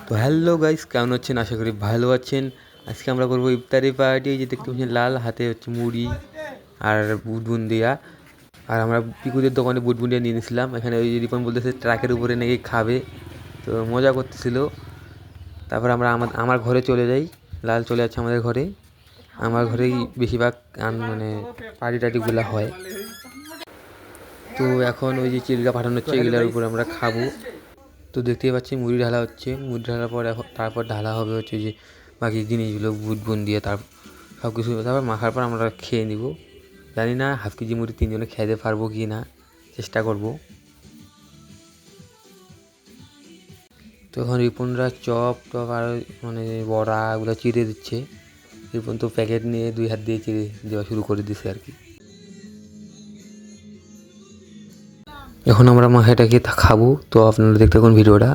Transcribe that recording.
তো hello guys, কেমন আছেন? আশা করি ভালো আছেন। আজকে আমরা করবো ইফতারি পার্টি। যে দেখতে পাচ্ছেন লাল, হাতে হচ্ছে মুড়ি আর বুট বুন্দিয়া। আর আমরা পিকুদের দোকানে বুট বুন্দিয়া নিয়ে নিয়েছিলাম। এখানে ওই রিপন বলতেছে ট্রাকের উপরে নাকি খাবে, তো মজা করতেছিল। তারপর আমরা আমার ঘরে চলে যাই। লাল চলে যাচ্ছে আমাদের ঘরে। আমার ঘরেই বেশিরভাগ মানে পার্টি টার্টিগুলো হয়। তো এখন ওই যে চিলটা পাঠানো হচ্ছে, এগুলোর উপরে আমরা খাবো। তো দেখতেই পাচ্ছি মুড়ি ঢালা হচ্ছে। মুড়ি ঢালার পর এখন তারপর ঢালা হবে হচ্ছে যে বাকি জিনিসগুলো, বুট বুন দিয়ে তার সব কিছু। তারপর মাখার পর আমরা খেয়ে নিব। জানি না হাফ কেজি মুড়ি তিনজনে খেতে পারবো কি না, চেষ্টা করব। তো এখন রিপনরা চপ টপ আর মানে বড়া এগুলো চিড়ে দিচ্ছে। রিপন তো প্যাকেট নিয়ে 2 হাত দিয়ে চিড়ে দেওয়া শুরু করে দিছে আর কি। এখন আমরা মাখাটাকে খাবো, তো আপনারা দেখতে থাকুন ভিডিওটা।